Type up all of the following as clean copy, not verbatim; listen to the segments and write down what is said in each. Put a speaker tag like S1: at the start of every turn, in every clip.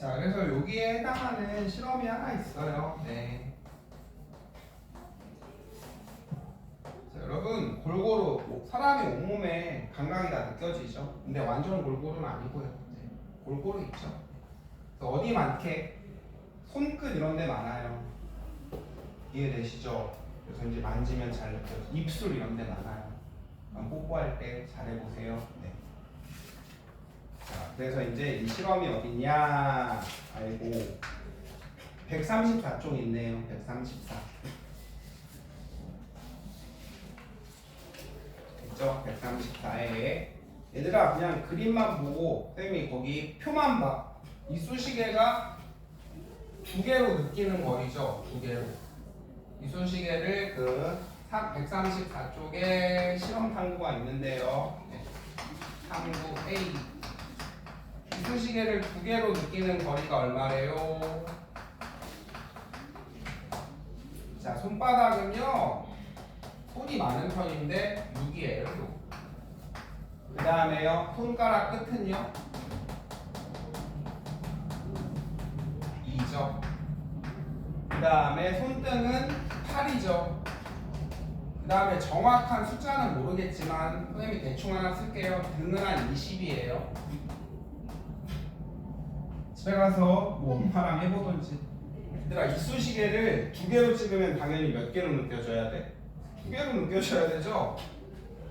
S1: 자, 그래서 여기에 해당하는 실험이 하나 있어요. 네. 자, 여러분 골고루 사람의 온몸에 감각이 다 느껴지죠. 근데 완전 골고루는 아니고요. 네. 골고루 있죠. 그래서 어디 많게 손끝 이런 데 많아요. 이해되시죠? 그래서 이제 만지면 잘 느껴져. 입술 이런 데 많아요. 뽀뽀할 때 잘해보세요. 네. 자, 그래서 이제 이 실험이 어딨냐 알고 134쪽 있네요. 134. 됐죠? 134에 얘들아 그냥 그림만 보고 선생님이 거기 표만 봐. 이쑤시개가 두 개로 느끼는 거리죠. 두 개로. 이쑤시개를 그 134쪽에 실험 탐구가 있는데요. 네. 탐구 A. 이쑤시개를 두 개로 느끼는 거리가 얼마래요? 자, 손바닥은요. 손이 많은 편인데 6이에요. 6. 그 다음에요. 손가락 끝은요. 2죠. 그 다음에 손등은 8이죠. 그 다음에 정확한 숫자는 모르겠지만 선생님이 대충 하나 쓸게요. 등은 한 20이에요. 집에 가서 뭐 엄마랑 해보던지. 얘들아 이쑤시개를 두 개로 찍으면 당연히 몇 개로 느껴져야 돼? 두 개로 느껴져야 되죠?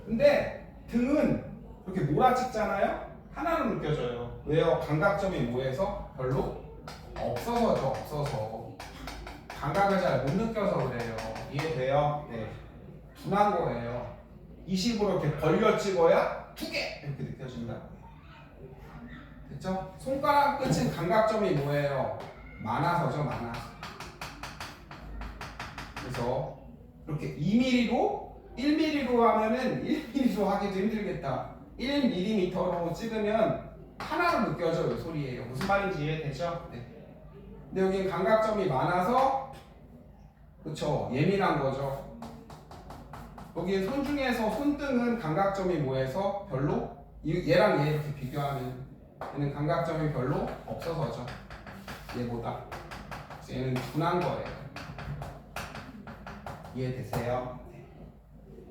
S1: 근데 등은 이렇게 몰아찍잖아요? 하나로 느껴져요. 왜요? 감각점이 뭐해서? 별로 없어서죠. 없어서 감각을 잘 못 느껴서 그래요. 이해돼요? 네. 둔한 거예요. 20으로 이렇게 벌려 찍어야 두 개 이렇게 느껴진다고. 됐죠? 손가락 끝은 감각점이 뭐예요? 많아서죠. 많아서. 그래서 이렇게 2mm로 1mm로 하면은 1mm로 하기도 힘들겠다. 1mm로 찍으면 하나로 느껴져요. 소리예요. 무슨 말인지 이해되죠? 네. 근데 여기 감각점이 많아서 그쵸 예민한 거죠. 여기 손 중에서 손등은 감각점이 뭐해서 별로 얘랑 얘 이렇게 비교하면 얘는 감각점이 별로 없어서죠. 얘보다 얘는 둔한 거예요. 이해되세요?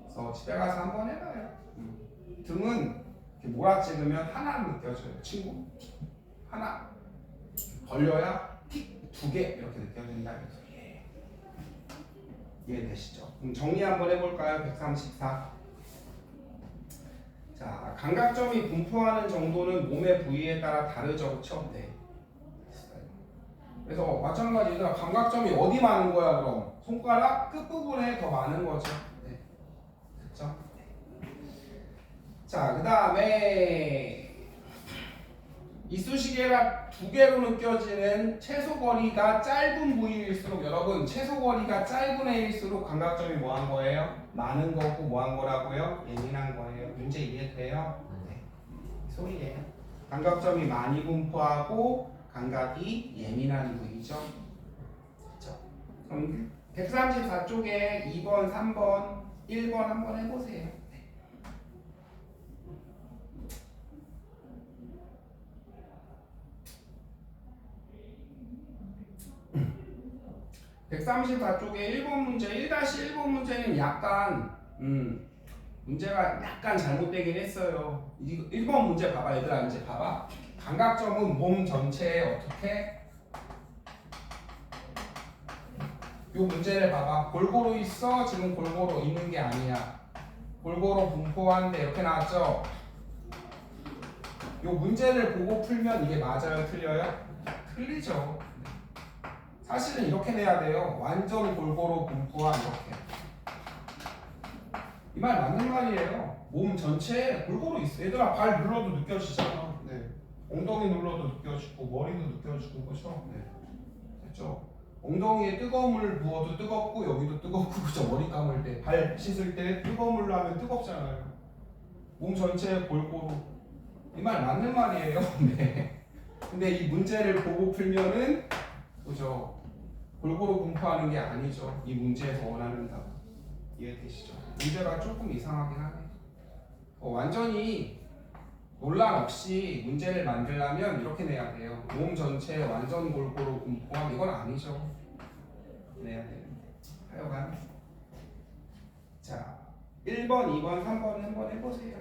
S1: 그래서 집에 가서 한번 해봐요. 등은 이렇게 몰아찍으면 하나로 느껴져요. 친구 하나 벌려야 틱 두 개 이렇게 느껴진다는 소리예요. 이해되시죠? 그럼 정리 한번 해볼까요? 134. 자, 감각점이 분포하는 정도는 몸의 부위에 따라 다르죠, 그렇죠? 네. 그래서 마찬가지로 감각점이 어디 많은 거야, 그럼? 손가락 끝부분에 더 많은 거죠. 네. 그렇죠? 자, 그 다음에 이쑤시개가 두 개로 느껴지는 최소 거리가 짧은 부위일수록 여러분 최소 거리가 짧은 애일수록 감각점이 뭐한 거예요? 많은 거고 뭐한 거라고요? 예민한 거예요. 문제 이해돼요? 네. 소리예요. 감각점이 많이 분포하고 감각이 예민한 부위죠. 그렇죠? 그럼 134쪽에 2번, 3번, 1번 한번 해보세요. 134쪽에 1번 문제, 1-1번 문제는 약간 문제가 약간 잘못되긴 했어요. 1번 문제 봐봐 얘들아. 이제 봐봐. 감각점은 몸 전체에 어떻게 요 문제를 봐봐. 골고루 있어? 지금 골고루 있는 게 아니야. 골고루 분포한데 이렇게 나왔죠? 요 문제를 보고 풀면 이게 맞아요? 틀려요? 틀리죠. 사실은 이렇게 내야 돼요. 완전 골고루 분포한 이렇게. 이 말 맞는 말이에요. 몸 전체에 골고루 있어. 얘들아 발 눌러도 느껴지잖아. 네. 엉덩이 눌러도 느껴지고 머리도 느껴지고 그죠? 네. 됐죠? 엉덩이에 뜨거운 물 부어도 뜨겁고 여기도 뜨겁고 그죠? 머리 감을 때, 발 씻을 때 뜨거운 물로 하면 뜨겁잖아요. 몸 전체에 골고루. 이 말 맞는 말이에요. 네. 근데 이 문제를 보고 풀면은 그죠? 골고루 분포하는 게 아니죠. 이 문제에서 원하는 답. 이해되시죠? 문제가 조금 이상하긴 하네. 완전히 논란 없이 문제를 만들려면 이렇게 내야 돼요. 몸 전체 완전 골고루 분포함 이건 아니죠. 내야 되는데. 하여간 자 1번, 2번, 3번 한번 해보세요.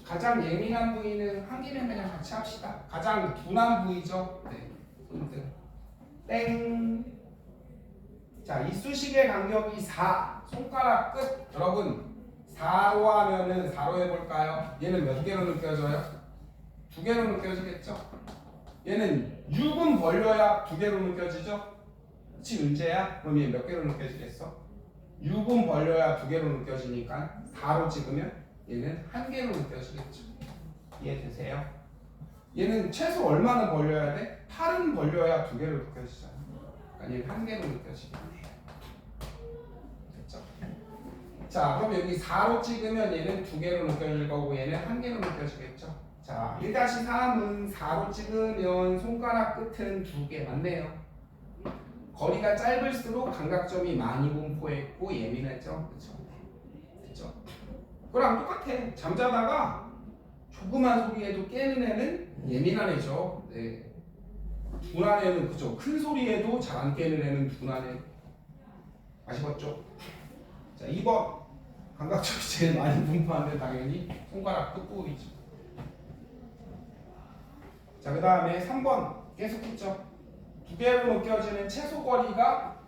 S1: 가장 예민한 부위는 한 김에 그냥 같이 합시다. 가장 둔한 부위죠. 네, 손등. 땡. 자, 이쑤시개 간격이 4. 손가락 끝. 여러분 4로 하면은 4로 해볼까요? 얘는 몇 개로 느껴져요? 2개로 느껴지겠죠? 얘는 6은 벌려야 2개로 느껴지죠? 그치 문제야? 그럼 얘 몇 개로 느껴지겠어? 6은 벌려야 2개로 느껴지니까 4로 찍으면 얘는 1개로 느껴지겠죠? 이해되세요? 얘는 최소 얼마나 벌려야 돼? 8은 벌려야 2개로 느껴지잖아. 그러니까 얘는 1개로 느껴지겠네. 됐죠? 자, 그럼 여기 4로 찍으면 얘는 2개로 느껴질 거고 얘는 1개로 느껴지겠죠? 자, 1-3은 4로 찍으면 손가락 끝은 2개 맞네요. 거리가 짧을수록 감각점이 많이 분포했고 예민했죠? 그렇죠? 됐죠? 그거랑 똑같아. 잠자다가 조그만 소리에도 깨는 애는 예민한 애죠. 네. 둔한 애는 그죠. 큰 소리에도 잘 안 깨는 애는 둔한 애. 아시겠죠? 자, 2번 감각점이 제일 많이 분포하는 당연히 손가락 끝부분이죠. 자, 그 다음에 3번 계속 했죠. 2개로 느껴지는 최소 거리가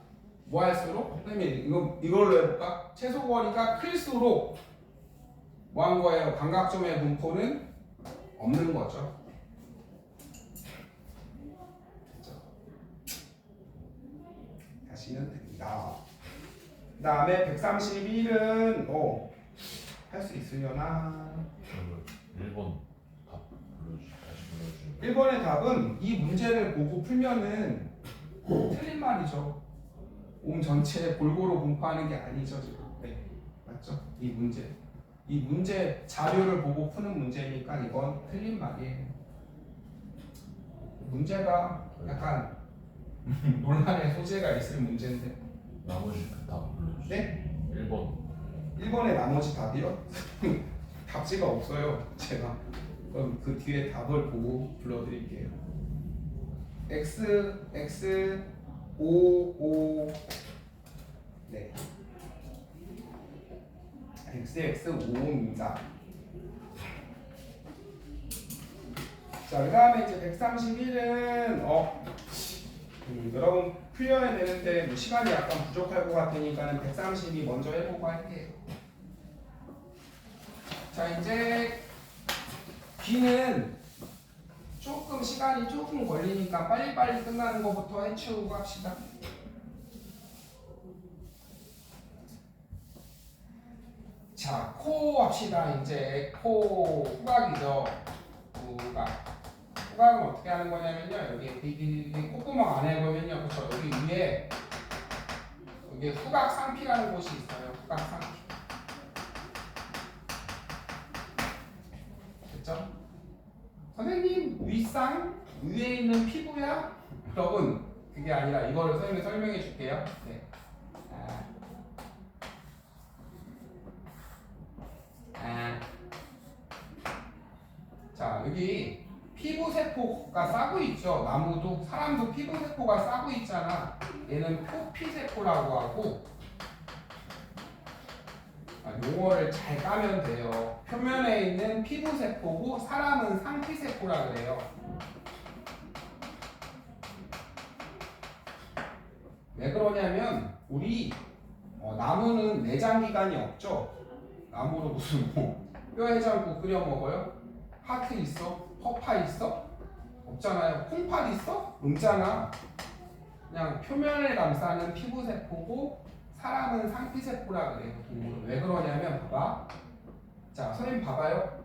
S1: 뭐 할수록? 선생님 이걸로 해볼까? 최소 거리가 클수록 뭐 한 거예요? 감각점의 분포는 없는 거죠. 됐죠? 다시는 됩니다. 그 다음에 131은 할 수 있으려나?
S2: 1번 답 다시 불러주시면.
S1: 1번의 답은 이 문제를 보고 풀면은 틀린 말이죠. 몸 전체에 골고루 분포하는 게 아니죠 지금. 네, 맞죠? 이 문제 자료를 보고 푸는 문제니까 이건 틀린 말이에요. 문제가 약간 논란의 소재가 있을 문제인데.
S2: 나머지 답 불러주시면.
S1: 네?
S2: 1번
S1: 1번의 나머지 답이요? 답지가 없어요. 제가 그럼 그 뒤에 답을 보고 불러드릴게요. x 5 네. x 5입니다. 자, 그 다음에 이제 131은 여러분 풀려야 되는데 뭐 시간이 약간 부족할 것 같으니까는 132 먼저 해보고 할게요. 자, 이제 B는 조금 시간이 조금 걸리니까 빨리빨리 끝나는 것부터 해치우고 합시다. 자, 코 합시다. 이제 코 후각이죠. 후각은 어떻게 하는 거냐면요. 여기 콧구멍 안에 보면요. 그렇죠. 여기 위에 여기 후각 상피라는 곳이 있어요. 후각 상피. 됐죠? 선생님 윗상 위에 있는 피부야? 여러분 그게 아니라 이거를 선생님이 설명해 줄게요. 네. 자, 여기 피부세포가 싸고 있죠. 나무도 사람도 피부세포가 싸고 있잖아. 얘는 표피세포라고 하고 용어를 잘 까면 돼요. 표면에 있는 피부세포고 사람은 상피세포라 그래요. 왜 그러냐면 우리 나무는 내장기관이 없죠. 나무로 무슨 뼈해장국 끓여 먹어요? 하트 있어? 허파 있어? 없잖아요. 콩팥 있어? 없잖아. 그냥 표면을 감싸는 피부세포고 사람은 상피세포라 그래요. 동물은. 왜 그러냐면 봐봐. 자, 선생님 봐봐요.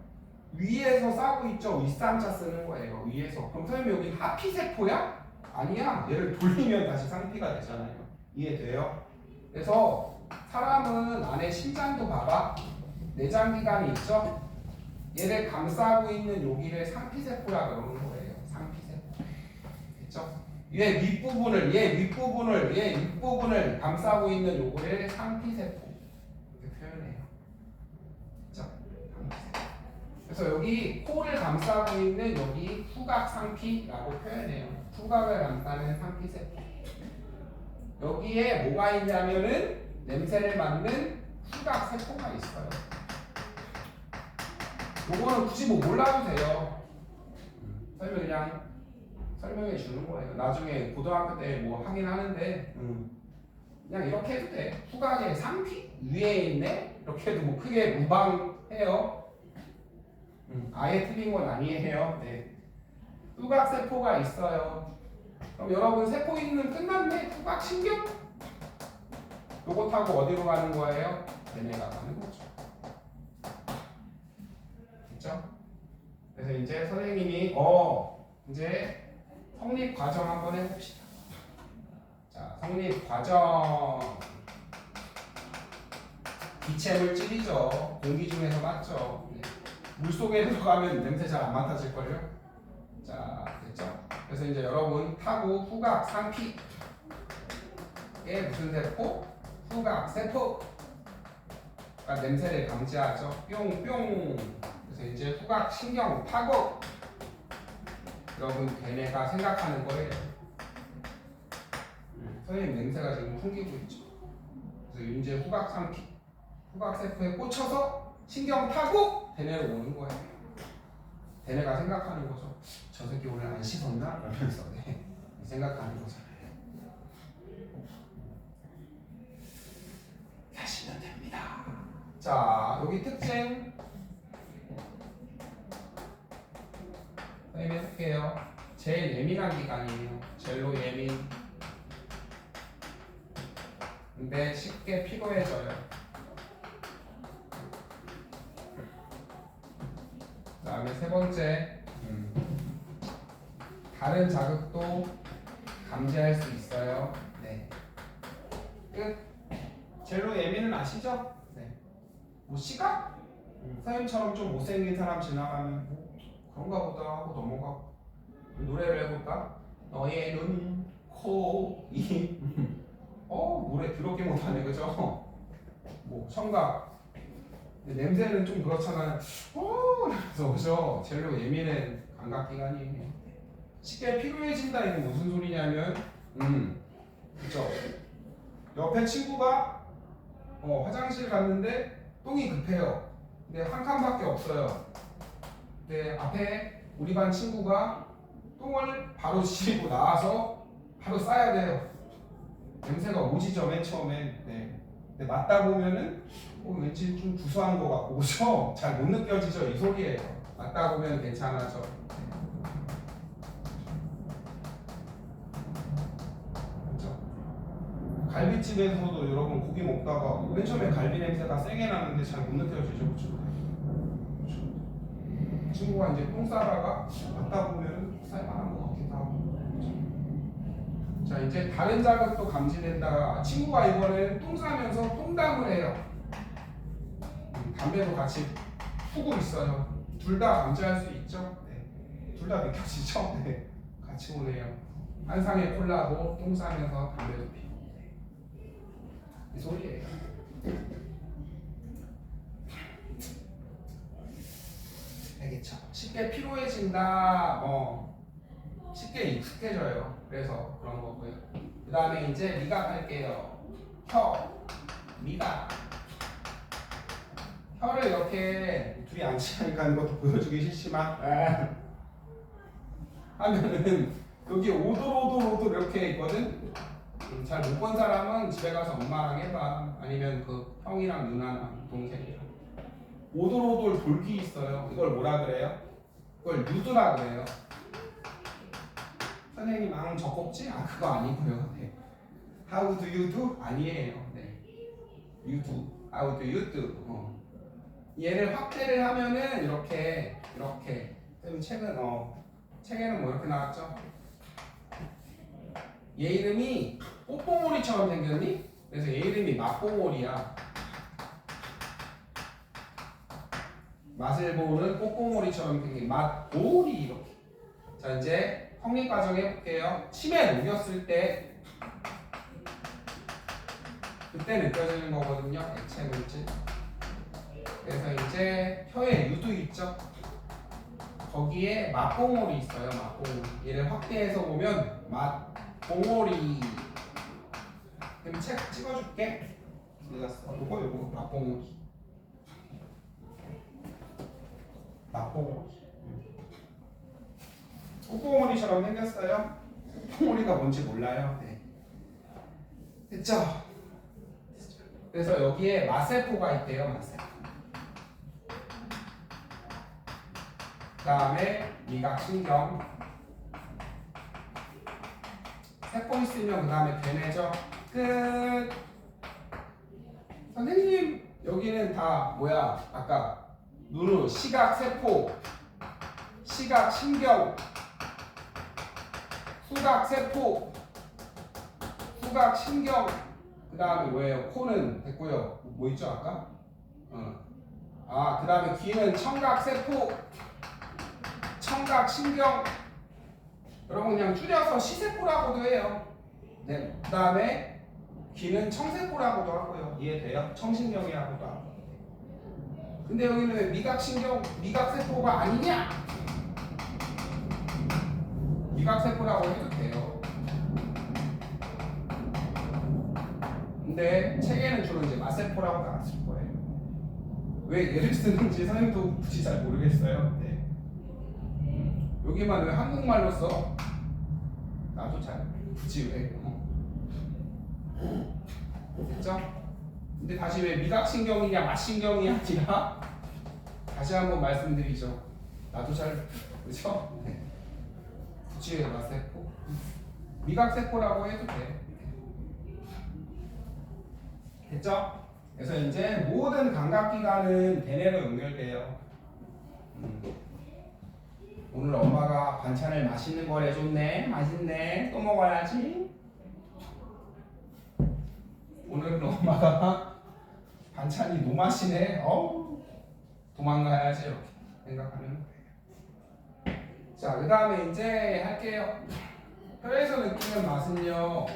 S1: 위에서 싸고 있죠. 윗상자 쓰는 거예요. 위에서. 그럼 선생님 여기 하피세포야? 아니야. 얘를 돌리면 다시 상피가 되잖아요. 이해돼요? 그래서 사람은 안에 심장도 봐봐. 내장기관이 있죠? 얘를 감싸고 있는 여기를 상피세포라 그러는 거예요. 상피세포. 됐죠? 얘 윗부분을 감싸고 있는 요거를 상피세포 이렇게 표현해요. 그죠? 상피세포.
S3: 그래서 여기 코를 감싸고 있는 여기 후각 상피라고 표현해요. 후각을 감싸는 상피 세포. 여기에 뭐가 있냐면은 냄새를 맡는 후각 세포가 있어요. 요거는 굳이 뭐 몰라도 돼요. 그냥 설명해 주는 거예요. 나중에 고등학교 때 뭐 하긴 하는데 그냥 이렇게 해도 돼. 후각의 상피 위에 있네. 이렇게 해도 뭐 크게 무방해요. 아예 틀린 건 아니에요. 네. 후각 세포가 있어요. 그럼 여러분 세포 있는 끝났네. 후각 신경. 요거 타고 어디로 가는 거예요? 얘네가 가는 거죠. 됐죠? 그래서 이제 선생님이 이제 성립 과정 한번 해봅시다. 자, 성립 과정. 기체 물질이죠. 공기 중에서 맞죠? 네. 물 속에 들어가면 냄새 잘 안 맡아질걸요? 자, 됐죠? 그래서 이제 여러분 타고 후각 상피에 무슨 세포? 후각 세포가 냄새를 감지하죠. 뿅뿅. 그래서 이제 후각 신경 타고 여러분 걔네가 생각하는 거예요. 선생님 냄새가 지금 풍기고 있죠. 그래서 이제 후각 상피, 후각 세포에 꽂혀서 신경 타고 걔네로 오는 거예요. 걔네가 생각하는 거죠. 저 새끼 오늘 안 씻었나? 이러면서 생각하는 거죠. 하시면 됩니다. 자, 여기 특징 선생님 해볼게요. 제일 예민한 기관이에요. 제일로 예민. 근데 쉽게 피로해져요. 그 다음에 세 번째, 다른 자극도 감지할 수 있어요. 네. 끝. 제일로 예민은 아시죠? 네. 뭐 시각? 선생님처럼 좀 못생긴 사람 지나가면 뭐 그런가 보다 하고 넘어가고. 노래를 해볼까? 너의 눈, 코, 입. 노래 더럽게 못하네, 그죠? 뭐 청각. 근데 냄새는 좀 그렇잖아요. 그래서 그죠? 제일로 예민한 감각기관이에요. 쉽게 피로해진다 이게 무슨 소리냐면, 그죠? 옆에 친구가 화장실 갔는데 똥이 급해요. 근데 한 칸밖에 없어요. 근데 앞에 우리 반 친구가 똥을 바로 씻고 나와서 바로 싸야 돼요. 냄새가 오지죠, 맨 처음엔. 네. 근데 맡다 보면은 왠지 좀 구수한 것 같고, 그죠? 잘 못 느껴지죠, 이 소리예요. 맡다 보면 괜찮아져. 그죠? 갈비집에서도 여러분 고기 먹다가 맨 처음에 갈비 냄새가 세게 나는데 잘 못 느껴지죠, 그죠? 친구가 이제 똥 싸다가 맡다 보면 살만한 것 같기도 하고. 자, 이제 다른 자극도 감지된다. 친구가 이번에 똥 싸면서 똥담을 해요. 담배도 같이 푸고 있어요. 둘 다 감지할 수 있죠? 네. 둘 다 느껴지죠? 네. 같이 오네요. 한 상에 콜라보 똥 싸면서 담배도 피고. 이 소리예요. 알겠죠? 쉽게 피로해진다. 쉽게 익숙해져요. 그래서 그런 거고요. 그 다음에 이제 미각 할게요. 혀, 미각. 혀를 이렇게 둘이 안 친하니까 하는 것도 보여주기 싫지만 하면은 여기 오돌오돌오돌 이렇게 있거든. 잘 못 본 사람은 집에 가서 엄마랑 해봐. 아니면 그 형이랑 누나랑 동생이랑. 오돌오돌 돌기 있어요. 이걸 뭐라 그래요? 이걸 유두라 그래요. 선생님 젖꼭지? 그거 아니고요. 네. How do you do? 아니에요. 네. You do. How do you do? 얘를 확대를 하면은 이렇게. 선생님 책에는 뭐 이렇게 나왔죠? 얘 이름이 뽀뽀머리처럼 생겼니? 그래서 얘 이름이 맛보머리야. 맛을 보는 뽀뽀머리처럼 생긴 맛보리 이렇게. 자, 이제 성립 과정 해볼게요. 침에 녹였을 때 그때 느껴지는 거거든요. 액체 물질. 그래서 이제 혀에 유두 있죠. 거기에 맛봉오리 있어요. 맛봉오리. 얘를 확대해서 보면 맛봉오리. 그럼 책 찍어줄게. 내가 요거 맛봉오리. 맛봉오리. 꽃봉오리처럼 생겼어요. 꽃봉오리가 뭔지 몰라요. 네. 됐죠? 그래서 여기에 맛세포가 있대요. 맛세포. 그 다음에 미각신경. 세포 있으면 그 다음에 되뇌죠. 끝. 선생님 여기는 다 뭐야? 아까 누르 시각세포, 시각신경, 후각세포, 후각신경. 그 다음에 뭐예요? 코는 됐고요. 뭐 있죠 아까? 그 다음에 귀는 청각세포, 청각신경. 여러분 그냥 줄여서 시세포라고도 해요. 네. 그 다음에 귀는 청세포라고도 하고요. 이해돼요? 청신경이라고도 하고. 근데 여기는 왜 미각신경, 미각세포가 아니냐? 미각세포라고 해도 돼요. 근데 책에는 주로 이제 맛세포라고 나왔을 거예요. 왜 얘를 쓰는지 선생님도 굳이 잘 모르겠어요. 네. 여기만 왜 한국말로 써? 나도 잘 굳이 왜? 됐죠? 근데 다시 왜 미각신경이냐 맛신경이 아니라 다시 한번 말씀드리죠. 나도 잘 그렇죠? 네. 굳이 왜 맛세포? 미각세포라고 해도 돼. 됐죠? 그래서 이제 모든 감각기관은 대뇌로 연결돼요. 오늘 엄마가 반찬을 맛있는 걸 해줬네. 맛있네. 또 먹어야지. 오늘은 엄마가 반찬이 노맛이네. 도망가야지. 이렇게 생각하면 돼요. 자, 그 다음에 이제 할게요. 혀에서 느끼는 맛은요.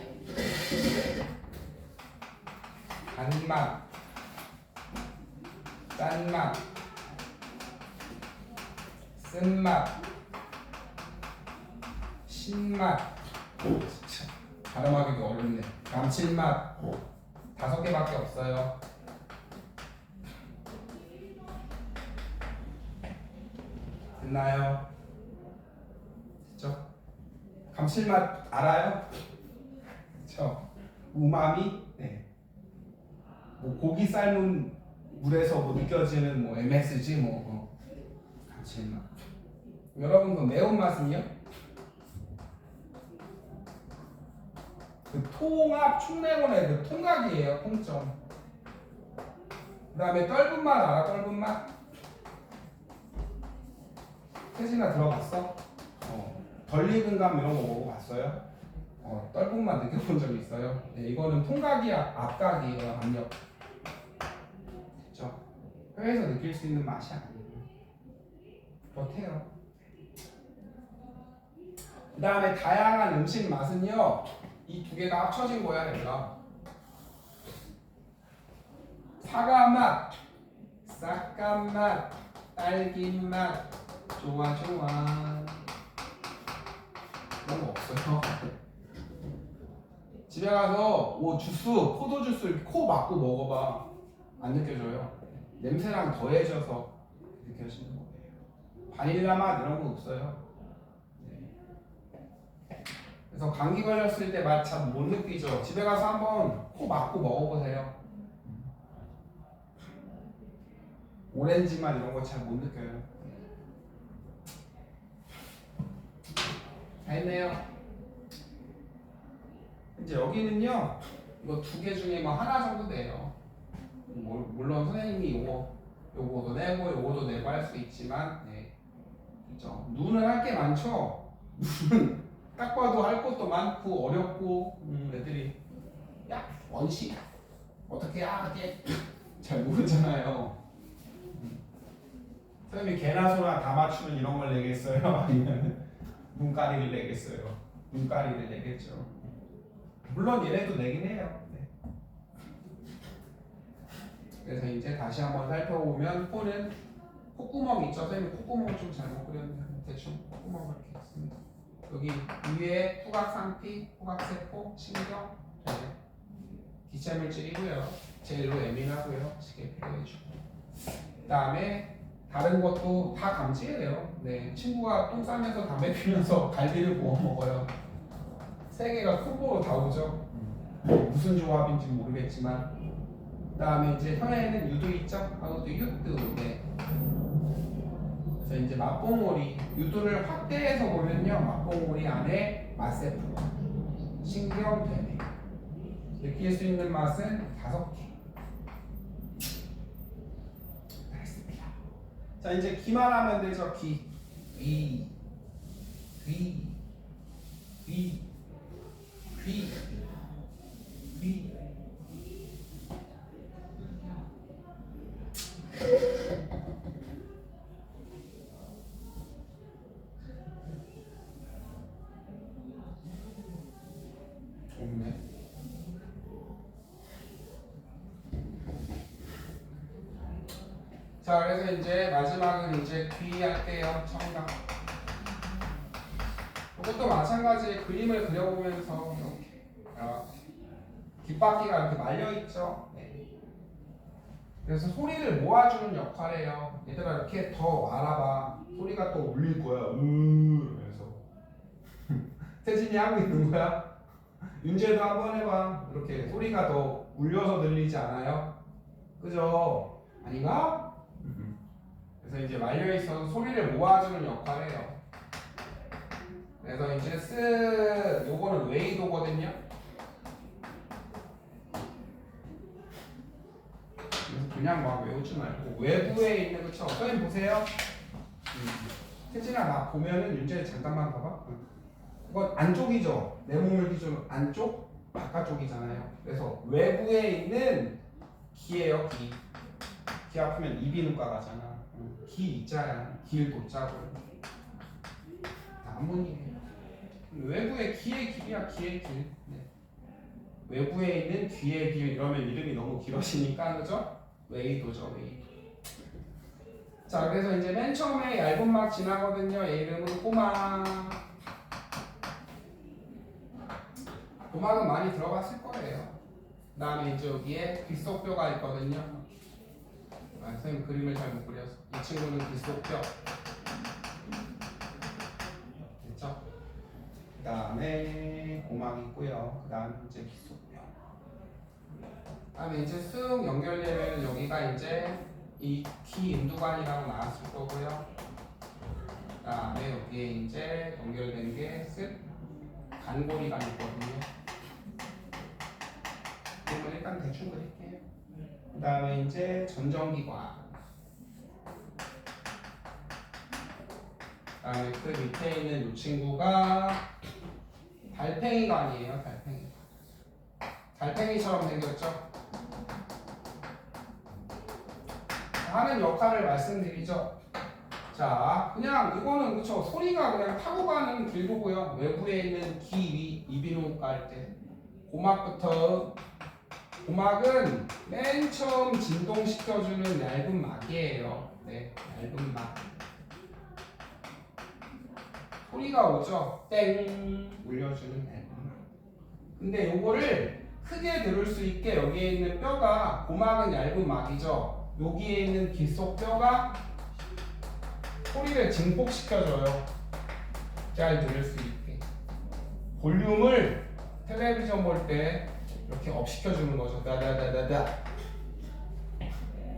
S3: 단맛, 짠맛, 쓴맛, 신맛. 진짜 발음하기도 어렵네. 감칠맛. 5개밖에 없어요. 됐나요? 됐죠? 감칠맛 알아요? 그쵸? 우마미? 네. 뭐 고기 삶은 물에서 뭐 느껴지는 뭐 MSG 뭐 감칠맛. 여러분 그 매운맛은요? 그 통합 충내원의 그 통각이에요. 통점. 그 다음에 떫은 맛 알아? 떫은 맛? 태진아 들어봤어? 덜 익은 감 이런 거 먹어봤어요? 떫은 맛 느껴본 적 있어요? 네, 이거는 통각이 앞각이에요. 압력. 그렇죠? 혀에서 느낄 수 있는 맛이 아니에요. 그렇대요. 그 다음에 다양한 음식 맛은요, 이 2개가 합쳐진 거야. 얘들아. 사과 맛, 싹감 맛, 딸기 맛. 좋아 좋아. 그런 거 없어요. 집에 가서 뭐 주스, 포도 주스 이렇게 코 막고 먹어봐. 안 느껴져요. 냄새랑 더해져서 느껴지는 거예요. 바닐라 맛 이런 거 없어요. 네. 그래서 감기 걸렸을 때 맛 잘 못 느끼죠. 집에 가서 한번 코 막고 먹어보세요. 오렌지 맛 이런 거 잘 못 느껴요. 다 했네요. 이제 여기는요, 이거 2개 중에 뭐 하나 정도 돼요. 물론 선생님이 요거도 내고 요거도 내고 할 수 있지만, 네. 그렇죠. 눈은 할 게 많죠. 눈은 딱 봐도 할 것도 많고 어렵고 애들이 야 원시 어떻게 하게 잘 모르잖아요. 선생님이 개나 소나 다 맞추면 이런 걸 내겠어요? 아니면 눈가리를 내겠어요? 눈가리를 내겠죠. 물론 얘네도 내긴 해요. 네. 그래서 이제 다시 한번 살펴보면 코는 콧구멍 있죠? 선생님 콧구멍을 좀 잘못 그렸는데 대충 콧구멍을 이렇게 했습니다. 여기 위에 후각상피, 후각세포, 신경, 네. 기체물질이고요. 제일로 예민하고요. 시계 필요해주고. 그 다음에 다른 것도 다 감지해요. 네, 친구가 똥 싸면서 담배 피면서 갈비를 구워 먹어요. 세 개가 콤보로 다 오죠. 무슨 조합인지 모르겠지만. 그 다음에 이제 혀에는 유두 있죠? 하고도 유두. 네. 그래서 이제 맛봉오리 유두를 확대해서 보면요, 맛봉오리 안에 맛세포, 신경, 되네. 느낄 수 있는 맛은 5개. 알겠습니다. 자, 이제 귀만 하면 되죠. 귀, 귀, 귀, 귀, 귀, 귀. 좋네. 자, 그래서 이제 마지막은 이제 귀 할게요. 청각. 이것도 마찬가지 그림을 그려보면서 이렇게 귓바퀴가 이렇게 말려 있죠. 네. 그래서 소리를 모아주는 역할이에요. 얘들아 이렇게 더 알아봐. 소리가 또 울릴 거야. 그래서 태진이 하고 있는 거야. 윤재도 한번 해봐. 이렇게 소리가 더 울려서 들리지 않아요? 그죠? 아닌가? 그래서 이제 말려 있어서 소리를 모아주는 역할이에요. 그래서 이제 요거는 웨이도거든요. 그래서 그냥 막 외우지 말고 외부에 있는 그쵸? 선생님 보세요. 태진아 나 보면은 윤재 잠깐만 봐봐. 이거 안쪽이죠. 내 몸을 기준 안쪽, 바깥쪽이잖아요. 그래서 외부에 있는 귀예요. 귀. 귀 아프면 이비인후과 가잖아. 귀 이자야. 길 도자고. 다 한문이에요. 외부의 귀의 길이야. 귀의 길. 네. 외부에 있는 귀의 길 이러면 이름이 너무 길어지니까 그죠? 웨이도죠. 웨이도. 자, 그래서 이제 맨 처음에 얇은 막 지나거든요. 얘 이름은 꼬막. 꼬막은 많이 들어봤을 거예요. 그 다음에 이제 여기에 귓속뼈가 있거든요. 선생님 그림을 잘 못 그려서 이 친구는 귓속뼈. 됐죠? 그 다음에 고막 있고요. 그 다음에 이제 귓속뼈. 그 다음에 이제 쓱 연결되면 여기가 이제 이 귀 인두관이라고 나왔을 거고요. 그 다음에 여기에 이제 연결된 게 쓱 간골이가 있거든요. 그러면 일단 대충 그릴게요. 그 다음에 이제 전정기관. 그 다음에 그 밑에 있는 이 친구가 달팽이관이에요. 달팽이. 달팽이처럼 생겼죠? 하는 역할을 말씀드리죠. 자, 그냥 이거는 그쵸. 소리가 그냥 타고 가는 길도고요. 외부에 있는 귀, 위, 이비인후과 할 때 고막부터. 고막은 맨 처음 진동시켜주는 얇은 막이에요. 네, 얇은 막. 소리가 오죠? 땡 울려주는 얇은 막. 근데 요거를 크게 들을 수 있게 여기에 있는 뼈가 고막은 얇은 막이죠. 여기에 있는 귓속뼈가 소리를 증폭시켜줘요. 잘 들을 수 있게. 볼륨을 텔레비전 볼 때 이렇게 업 시켜주는 거죠. 다다다다다.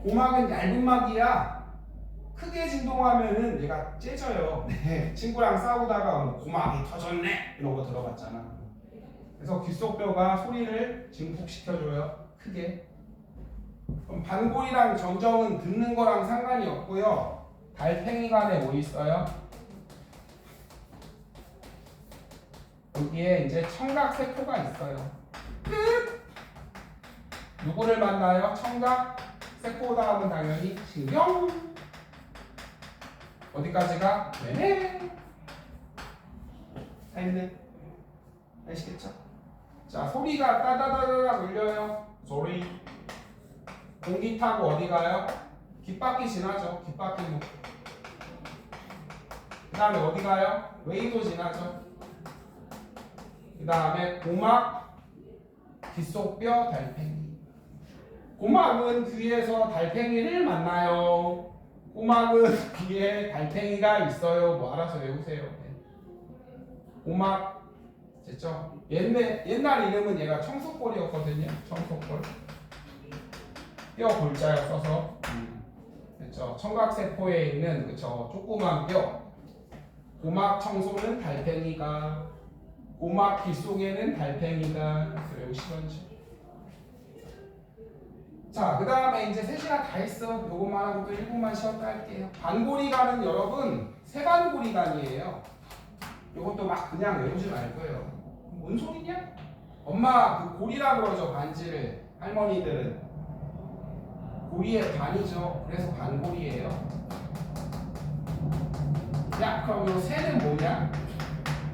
S3: 고막은 얇은 막이야. 크게 진동하면은 얘가 째져요. 네. 친구랑 싸우다가 뭐 고막이 터졌네 이런 거 들어봤잖아. 그래서 귓속뼈가 소리를 증폭시켜줘요. 크게. 그럼 반골이랑 전정은 듣는 거랑 상관이 없고요. 달팽이관에 뭐 있어요? 여기에 이제 청각세포가 있어요. 끝! 누구를 만나요? 청각, 세포 다음은 당연히 신경. 어디까지가? 네네. 다 했네. 아시겠죠? 자, 소리가 따다다다다 울려요. 소리. 공기 타고 어디 가요? 귓바퀴 지나죠. 귓바퀴 목. 그 다음에 어디 가요? 웨이도 지나죠. 그 다음에 고막, 귓속뼈, 달팽이. 고막은 귀에서 달팽이를 만나요. 고막은 귀에 달팽이가 있어요. 뭐 알아서 외우세요. 네. 고막 됐죠? 옛날 이름은 얘가 청소골이었거든요. 청소골. 뼈 골자였어서 됐죠? 청각세포에 있는 그쵸? 조그만 뼈. 고막 청소는 달팽이가, 고막 귓속에는 달팽이가. 외우시던지. 자, 그 다음에 이제 셋이나 다 했어. 요것만 하고 또 1분만 쉬었다 할게요. 반고리관은 여러분 세반고리관이에요. 요것도 막 그냥 외우지 말 거예요. 뭔 소리냐? 엄마 그 고리라 그러죠. 반지를. 할머니들은 고리의 반이죠. 그래서 반고리예요. 야, 그럼 요 세는 뭐냐?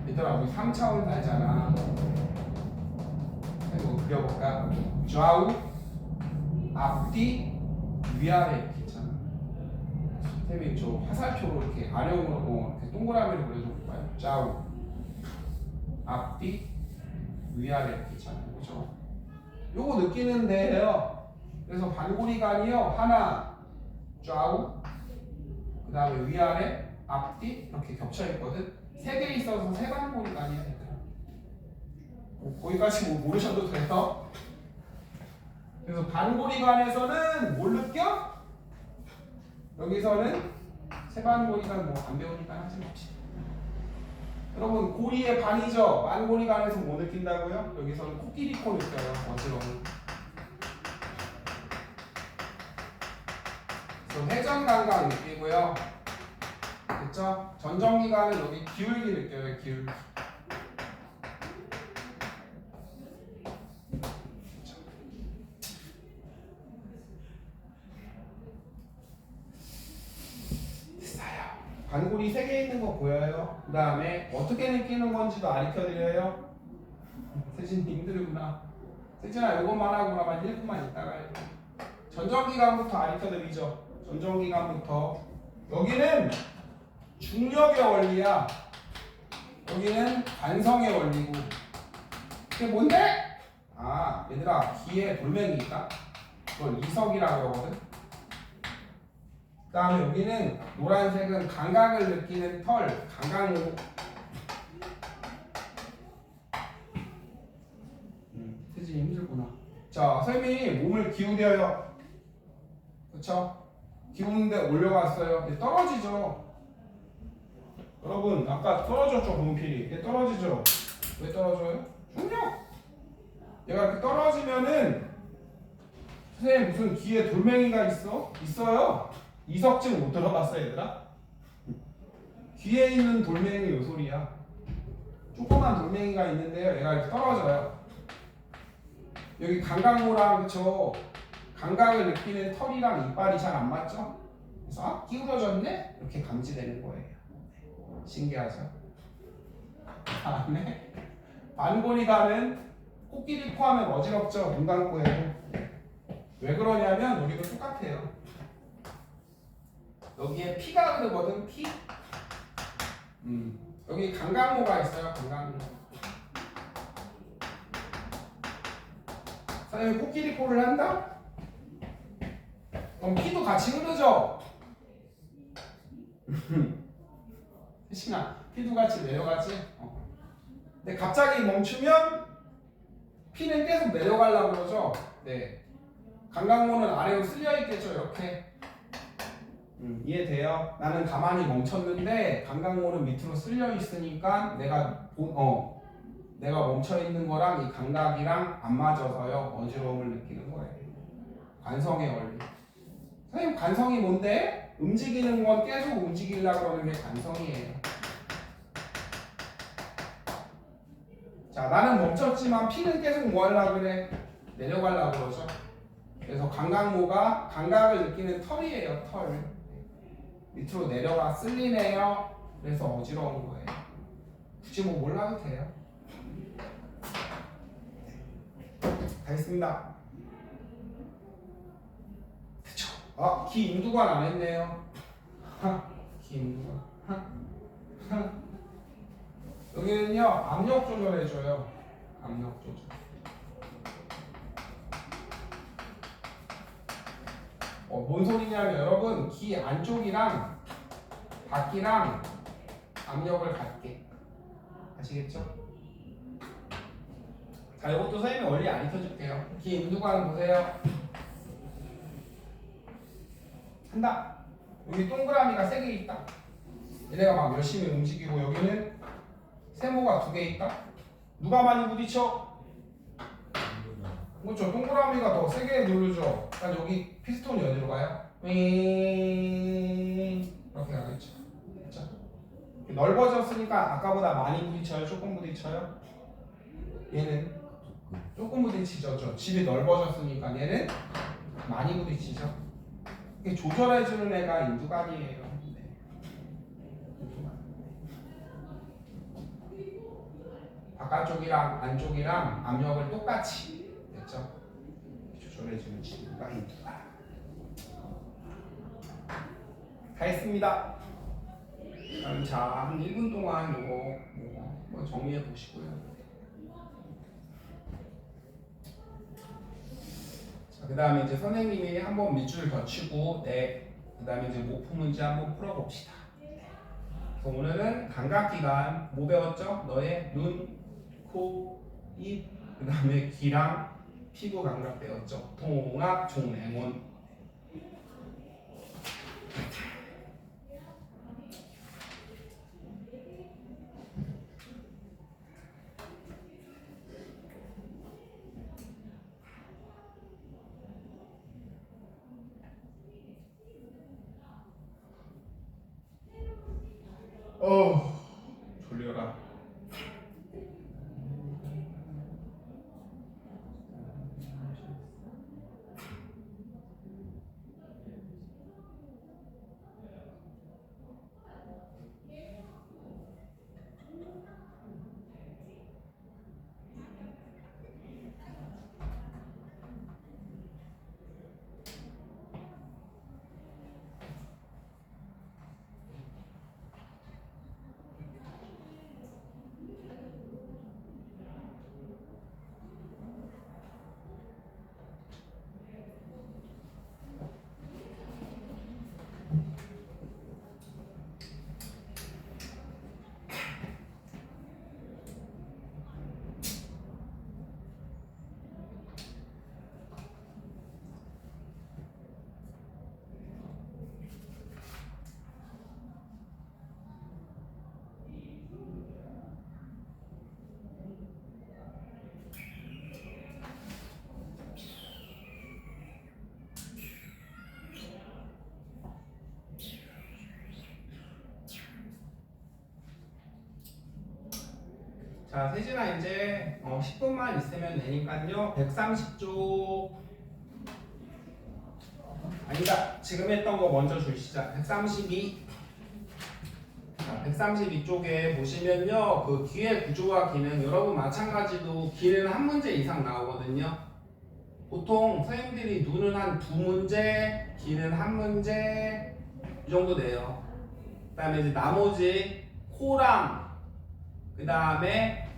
S3: 얘들아, 우리 3차원 달잖아. 이거 그려볼까? 좌우, 앞뒤, 위아래 이렇게 있잖아. 선생님 저 화살표로 이렇게 아령으로 이렇게 동그라미로 그려줘볼까요? 좌우, 앞뒤, 위아래 이렇게 있잖아요. 그죠? 요거 느끼는데요. 그래서 반고리관이요. 하나, 좌우, 그 다음에 위아래, 앞뒤 이렇게 겹쳐있거든. 세 개 있어서 세반고리관이야. 거기까지 뭐 모르셔도 돼요. 그래서 반고리관에서는 뭘 느껴? 여기서는 세반고리관 뭐 안 배우니까 하지 맙시다. 여러분 고리의 반이죠. 반고리관에서 뭐 느낀다고요? 여기서는 코끼리 코 느껴요. 어지러운. 그래서 회전감각 느끼고요. 됐죠? 전정기관은 여기 기울기 느껴요. 기울기. 반고리 3개 있는 거 보여요? 그 다음에 어떻게 느끼는 건지도 가르쳐드려요? 세진이 힘들구나. 세진아 이것만 하고 나만 1분만 있다가 해요. 전정기관부터 가르쳐드리죠. 전정기관부터. 여기는 중력의 원리야. 여기는 관성의 원리고. 이게 뭔데? 아 얘들아 귀에 돌멩이 있다. 그걸 이석이라고 하거든. 그 다음에 여기는 노란색은 감각을 느끼는 털, 감각로. 태진이 힘들구나. 자, 선생님이 몸을 기울여요. 그쵸? 기우는데 올려갔어요. 이게 떨어지죠. 여러분, 아까 떨어졌죠, 분필이. 이게 떨어지죠? 왜 떨어져요? 중력! 얘가 이렇게 떨어지면은 선생님 무슨 귀에 돌멩이가 있어? 있어요. 이석증 못 들어봤어 얘들아? 귀에 있는 돌멩이 요 소리야. 조그만 돌멩이가 있는데요. 얘가 이렇게 떨어져요. 여기 감각모랑 그쵸? 감각을 느끼는 털이랑 이빨이 잘 안 맞죠? 그래서 아 기울어졌네? 이렇게 감지되는 거예요. 신기하죠? 다음에 반고리관은 코끼리 코 하면 어지럽죠? 눈 감고 해도. 왜 그러냐면 여기도 똑같아요. 여기에 피가 흐르거든. 피. 여기 감각모가 있어요. 감각모. 선생님이 코끼리 코를 한다? 그럼 피도 같이 흐르죠? 혜신아 피도 같이 내려가지? 근데 갑자기 멈추면 피는 계속 내려가려고 그러죠? 네. 감각모는 아래로 쓸려 있겠죠? 이렇게. 이해돼요? 나는 가만히 멈췄는데 감각모는 밑으로 쓸려 있으니까 내가 멈춰 있는 거랑 이 감각이랑 안 맞아서요 어지러움을 느끼는 거예요. 관성의 원리. 선생님 관성이 뭔데? 움직이는 건 계속 움직이려고 그러는 게 관성이에요. 자 나는 멈췄지만 피는 계속 뭐 하려고 그래? 내려가려고 그러죠. 그래서 감각모가 감각을 느끼는 털이에요. 털. 밑으로 내려가 쓸리네요. 그래서 어지러운 거예요. 굳이 뭐 몰라도 돼요. 다 했습니다. 그쵸? 기 임두관 안 했네요. 기 임두관. 여기는요 압력 조절해줘요. 압력 조절. 뭔 소리냐면 여러분 기 안쪽이랑 밖이랑 압력을 같게 아시겠죠? 자 이것도 선생님이 원리 안 익혀줄게요. 기 임두관 보세요. 한다. 여기 동그라미가 3개 있다. 얘네가 막 열심히 움직이고 여기는 세모가 2개 있다. 누가 많이 부딪혀? 그렇죠. 동그라미가 더 세게 누르죠. 그러니까 여기 피스톤이 어디로 가요? 이렇게 가겠죠. 그렇죠? 넓어졌으니까 아까보다 많이 부딪혀요? 조금 부딪혀요? 얘는 조금 부딪히죠. 집이 넓어졌으니까 얘는 많이 부딪히죠. 이게 조절해주는 애가 임두관이에요. 네. 임두관. 바깥쪽이랑 안쪽이랑 압력을 똑같이 됐죠? 조절해주는 친구가 임두관. 다 했습니다. 그럼 자, 한 1분 동안 요거 정리해 보시고요. 그 다음에 이제 선생님이 한번 밑줄 더 치고 그 다음에 이제 모프 문제 한번 풀어봅시다. 그래서 오늘은 감각기관 뭐 배웠죠? 너의 눈, 코, 입, 그 다음에 귀랑 피부 감각 배웠죠? 통합 종맹원. 졸려라. 자, 세진아 이제 10분만 있으면 되니까요. 130쪽 아니다. 지금 했던 거 먼저 주시자. 132. 자, 132쪽에 보시면요. 그 귀의 구조와 기능 여러분 마찬가지로 귀는 한 문제 이상 나오거든요. 보통 선생님들이 눈은 한 2문제, 귀는 1문제 이 정도 돼요. 그 다음에 이제 나머지 코랑 그 다음에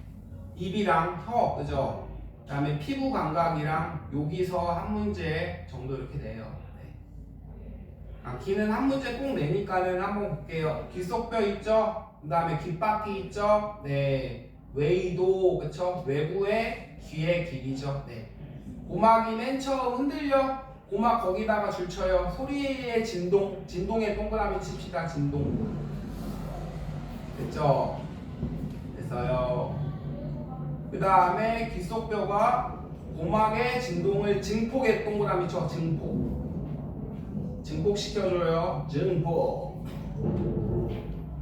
S3: 입이랑 혀, 그죠? 그 다음에 피부 감각이랑 여기서 1문제 정도 이렇게 돼요. 네. 귀는 1문제 꼭 내니까는 한번 볼게요. 귓속뼈 있죠? 그 다음에 귓바퀴 있죠? 네. 웨이도, 그쵸? 외부의 귀의 길이죠. 네. 고막이 맨 처음 흔들려. 고막 거기다가 줄 쳐요. 소리의 진동, 진동의 동그라미 칩시다. 진동. 됐죠? 됐어요. 그 다음에 귓속뼈가 고막의 진동을 증폭의 동그라미 쳐. 증폭. 증폭 시켜줘요. 증폭.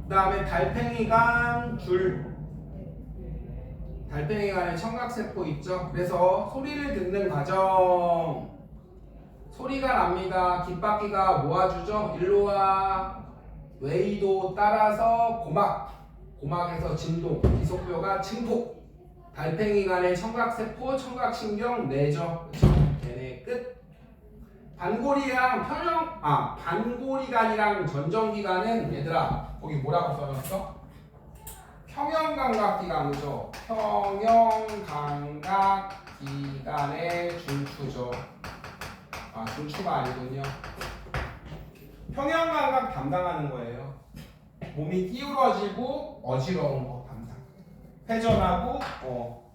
S3: 그 다음에 달팽이관 줄. 달팽이관에 청각세포 있죠. 그래서 소리를 듣는 과정. 소리가 납니다. 귓바퀴가 모아주죠. 일로와. 웨이도 따라서 고막에서 진동, 귀속뼈가 증폭, 달팽이관의 청각세포, 청각신경 내죠. 그쵸? 얘네 끝. 반고리관이랑 전정기관은 얘들아 거기 뭐라고 써놨어? 평형감각기관이죠. 평형감각기관의 중추죠. 중추가 아니군요. 평형감각 담당하는 거예요. 몸이 기울어지고 어지러운 거 담당. 회전하고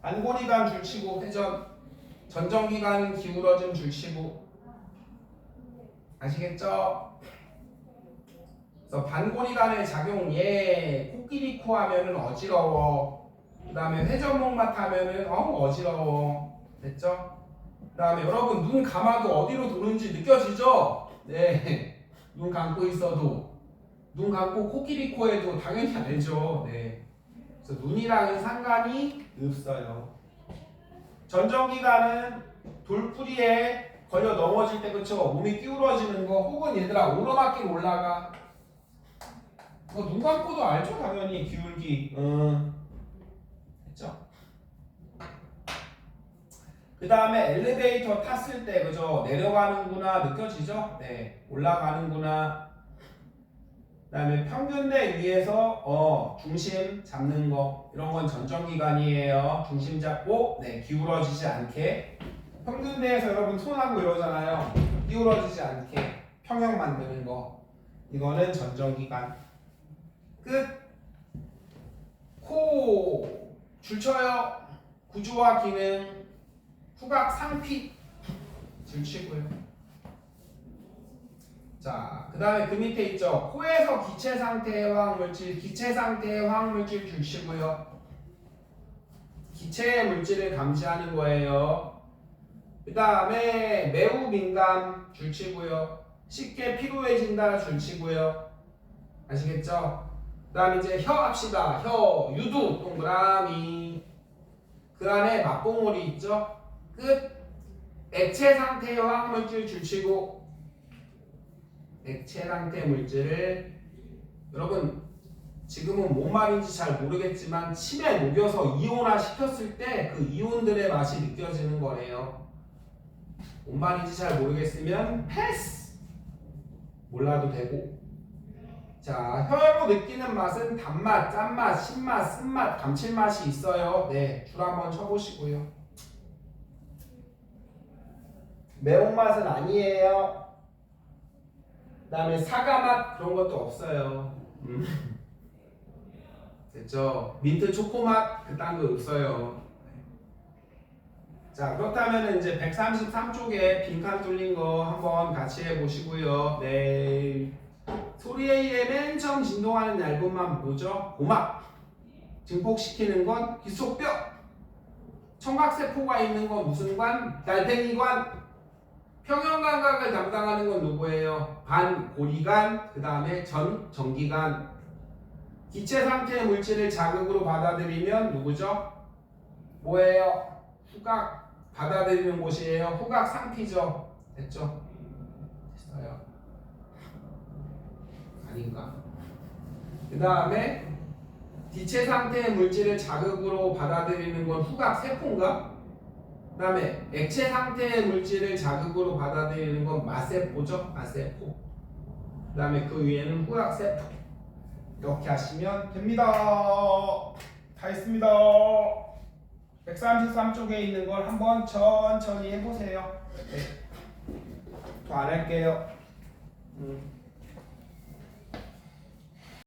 S3: 반고리관 줄치고 회전, 전정기관 기울어짐 줄치고. 아시겠죠? 그래서 반고리관의 작용 코끼리 코 하면은 어지러워. 그 다음에 회전목마 하면은 어지러워. 됐죠? 그 다음에 여러분 눈 감아도 어디로 도는지 느껴지죠? 네. 눈 감고 있어도 눈 감고 코끼리 코에도 당연히 알죠. 네. 그래서 눈이랑은 상관이 없어요. 전정기관은 돌뿌리에 걸려 넘어질 때 그쵸? 몸이 기울어지는 거 혹은 얘들아 오르막길 올라가. 눈 감고도 알죠? 당연히 기울기. 됐죠? 그 다음에 엘리베이터 탔을 때 그죠? 내려가는구나 느껴지죠? 네. 올라가는구나. 그 다음에 평균대 위에서 중심 잡는 거 이런 건 전정기관이에요. 중심 잡고 기울어지지 않게. 평균대에서 여러분 손하고 이러잖아요. 기울어지지 않게 평형 만드는 거 이거는 전정기관. 끝. 코 줄쳐요. 구조와 기능 후각 상피 줄치고요. 자, 그 다음에 그 밑에 있죠. 코에서 기체 상태의 화학물질, 기체 상태의 화학물질 줄치고요. 기체의 물질을 감지하는 거예요. 그 다음에 매우 민감 줄치고요. 쉽게 피로해진다 줄치고요. 아시겠죠? 그 다음에 이제 혀 합시다. 혀, 유두, 동그라미. 그 안에 맛봉울이 있죠? 끝. 액체 상태의 화학물질 줄치고 액체 상태 물질을 여러분 지금은 뭔 말인지 잘 모르겠지만 침에 녹여서 이온화 시켰을 때 그 이온들의 맛이 느껴지는 거래요. 뭔 말인지 잘 모르겠으면 패스! 몰라도 되고. 자, 혀로 느끼는 맛은 단맛, 짠맛, 신맛, 쓴맛, 감칠맛이 있어요. 네, 줄 한번 쳐보시고요. 매운맛은 아니에요. 그 다음에 사과맛 그런 것도 없어요. 됐죠? 민트 초코맛 그딴 거 없어요. 자, 그렇다면 이제 133쪽에 빈칸 뚫린 거 한번 같이 해보시고요. 네. 소리에 의해 맨 처음 진동하는 얇은만 뭐죠? 고막. 증폭시키는 건 기속뼈. 청각세포가 있는 건 무슨 관? 달팽이관. 평형감각을 담당하는 건 누구예요? 반고리관, 그 다음에 전정기관. 기체 상태의 물질을 자극으로 받아들이면 누구죠? 뭐예요? 후각 받아들이는 곳이에요. 후각 상피죠. 됐죠? 됐어요. 아닌가? 그 다음에 기체 상태의 물질을 자극으로 받아들이는 건 후각 세포인가? 그 다음에 액체 상태의 물질을 자극으로 받아들이는 건 마세포죠. 마세포. 그 다음에 그 위에는 후각세포. 이렇게 하시면 됩니다. 다 했습니다. 133쪽에 있는 걸 한번 천천히 해보세요. 네. 더 안 할게요.